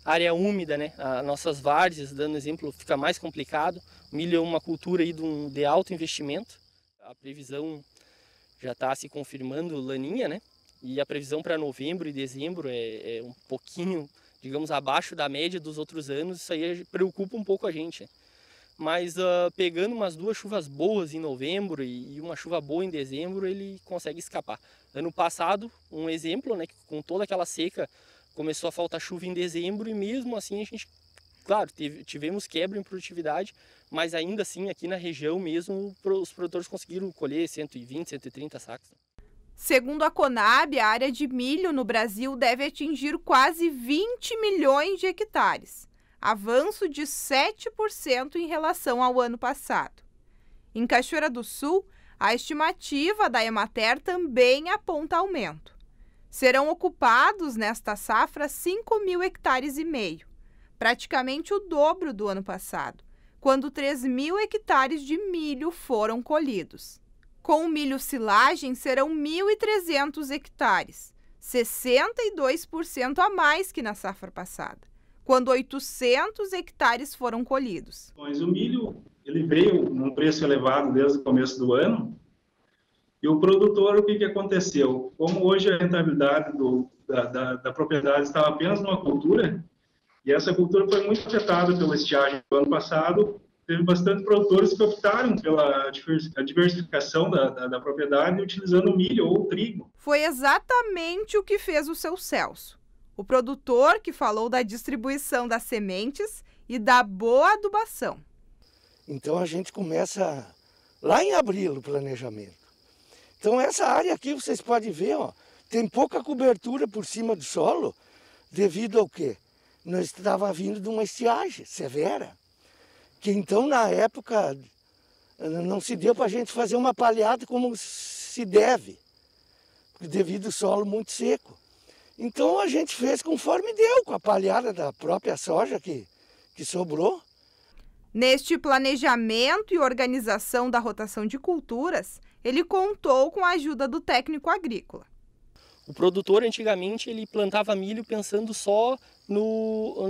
área úmida, né? As nossas várzeas, dando exemplo, fica mais complicado. O milho é uma cultura aí de alto investimento. A previsão já está se confirmando laninha, né? E a previsão para novembro e dezembro é um pouquinho, digamos, abaixo da média dos outros anos. Isso aí preocupa um pouco a gente, né? Mas pegando umas 2 chuvas boas em novembro e uma chuva boa em dezembro, ele consegue escapar. Ano passado, um exemplo, né, que com toda aquela seca, começou a faltar chuva em dezembro e mesmo assim a gente Claro, tivemos quebra em produtividade, mas ainda assim aqui na região mesmo os produtores conseguiram colher 120, 130 sacos. Segundo a Conab, a área de milho no Brasil deve atingir quase 20 milhões de hectares, avanço de 7% em relação ao ano passado. Em Cachoeira do Sul, a estimativa da Emater também aponta aumento. Serão ocupados nesta safra 5.000 hectares e meio, praticamente o dobro do ano passado, quando 3.000 hectares de milho foram colhidos. Com o milho silagem, serão 1.300 hectares, 62% a mais que na safra passada, quando 800 hectares foram colhidos. O milho ele veio num preço elevado desde o começo do ano, e o produtor, o que aconteceu? Como hoje a rentabilidade da propriedade estava apenas numa cultura, e essa cultura foi muito afetada pela estiagem do ano passado, teve bastante produtores que optaram pela diversificação da propriedade utilizando milho ou trigo. Foi exatamente o que fez o seu Celso, o produtor que falou da distribuição das sementes e da boa adubação. Então a gente começa lá em abril o planejamento. Então essa área aqui vocês podem ver, ó, tem pouca cobertura por cima do solo, devido ao quê? Nós estava vindo de uma estiagem severa, que então na época não se deu para a gente fazer uma palhada como se deve, devido ao solo muito seco. Então a gente fez conforme deu, com a palhada da própria soja que sobrou. Neste planejamento e organização da rotação de culturas, ele contou com a ajuda do técnico agrícola. O produtor antigamente ele plantava milho pensando só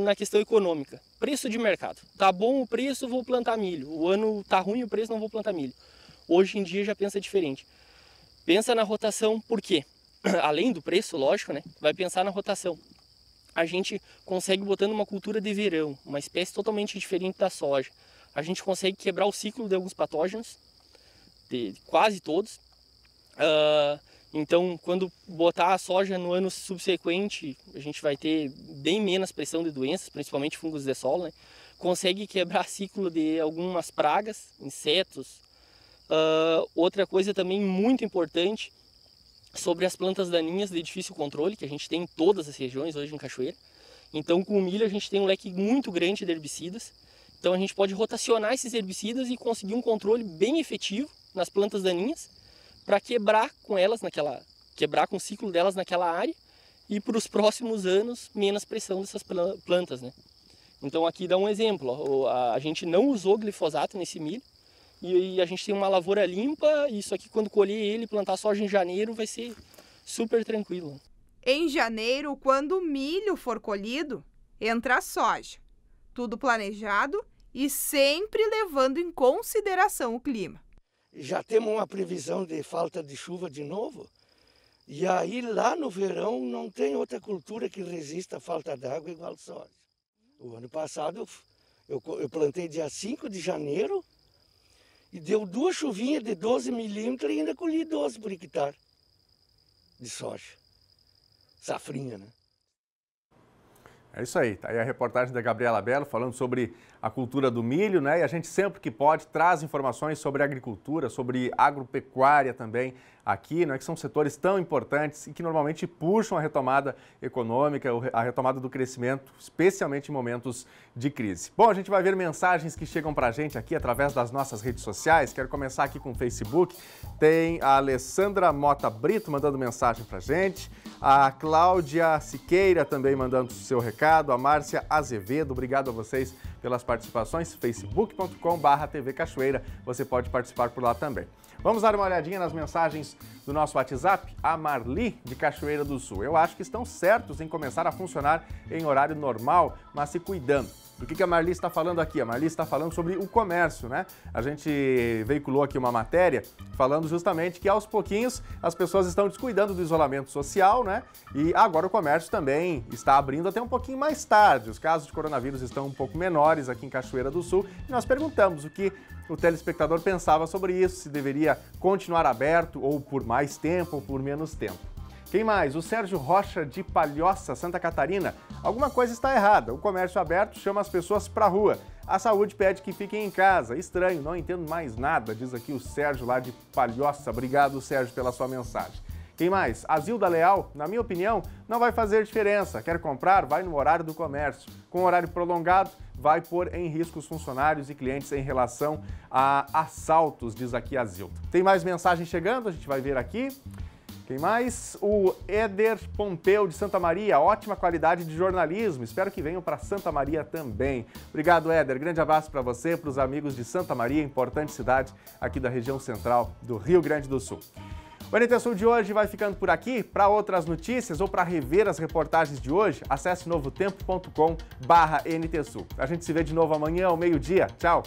na questão econômica, preço de mercado. Tá bom o preço, vou plantar milho. O ano tá ruim o preço, não vou plantar milho. Hoje em dia já pensa diferente. Pensa na rotação, por quê? Além do preço, lógico, né? Vai pensar na rotação. A gente consegue botando uma cultura de verão, uma espécie totalmente diferente da soja. A gente consegue quebrar o ciclo de alguns patógenos, de quase todos. Então, quando botar a soja no ano subsequente, a gente vai ter bem menos pressão de doenças, principalmente fungos de solo, né? Consegue quebrar ciclo de algumas pragas, insetos. Outra coisa também muito importante sobre as plantas daninhas de difícil controle, que a gente tem em todas as regiões hoje em Cachoeira. Então, com o milho a gente tem um leque muito grande de herbicidas. Então, a gente pode rotacionar esses herbicidas e conseguir um controle bem efetivo nas plantas daninhas, para quebrar com elas quebrar com o ciclo delas naquela área e para os próximos anos menos pressão dessas plantas, né? Então aqui dá um exemplo, ó, a gente não usou glifosato nesse milho e a gente tem uma lavoura limpa, e isso aqui quando colher ele, plantar soja em janeiro vai ser super tranquilo. Em janeiro, quando o milho for colhido, entra a soja, tudo planejado e sempre levando em consideração o clima. Já temos uma previsão de falta de chuva de novo, e aí lá no verão não tem outra cultura que resista à falta d'água igual soja. O ano passado eu plantei dia 5 de janeiro e deu 2 chuvinhas de 12 milímetros e ainda colhi 12 por hectare de soja. Safrinha, né? É isso aí, tá aí a reportagem da Gabriela Belo falando sobre a cultura do milho, né? E a gente sempre que pode traz informações sobre agricultura, sobre agropecuária também aqui, né? Que são setores tão importantes e que normalmente puxam a retomada econômica, a retomada do crescimento, especialmente em momentos de crise. Bom, a gente vai ver mensagens que chegam pra gente aqui através das nossas redes sociais. Quero começar aqui com o Facebook. Tem a Alessandra Mota Brito mandando mensagem pra gente. A Cláudia Siqueira também mandando o seu recado. A Márcia Azevedo, obrigado a vocês pelas participações. facebook.com/TV Cachoeira, você pode participar por lá também. Vamos dar uma olhadinha nas mensagens do nosso WhatsApp? A Marli, de Cachoeira do Sul. Eu acho que estão certos em começar a funcionar em horário normal, mas se cuidando. Do que a Marli está falando aqui? A Marli está falando sobre o comércio, né? A gente veiculou aqui uma matéria falando justamente que aos pouquinhos as pessoas estão descuidando do isolamento social, né? E agora o comércio também está abrindo até um pouquinho mais tarde. Os casos de coronavírus estão um pouco menores aqui em Cachoeira do Sul e nós perguntamos o que o telespectador pensava sobre isso, se deveria continuar aberto ou por mais tempo ou por menos tempo. Quem mais? O Sérgio Rocha de Palhoça, Santa Catarina. Alguma coisa está errada. O comércio aberto chama as pessoas para a rua. A saúde pede que fiquem em casa. Estranho, não entendo mais nada, diz aqui o Sérgio lá de Palhoça. Obrigado, Sérgio, pela sua mensagem. Quem mais? A Zilda Leal, na minha opinião, não vai fazer diferença. Quer comprar? Vai no horário do comércio. Com horário prolongado, vai pôr em risco os funcionários e clientes em relação a assaltos, diz aqui a Zilda. Tem mais mensagem chegando, a gente vai ver aqui. Quem mais? O Éder Pompeu de Santa Maria, ótima qualidade de jornalismo. Espero que venham para Santa Maria também. Obrigado, Éder. Grande abraço para você, para os amigos de Santa Maria, importante cidade aqui da região central do Rio Grande do Sul. O NT Sul de hoje vai ficando por aqui. Para outras notícias ou para rever as reportagens de hoje, acesse novotempo.com/NT Sul. A gente se vê de novo amanhã ao meio-dia. Tchau!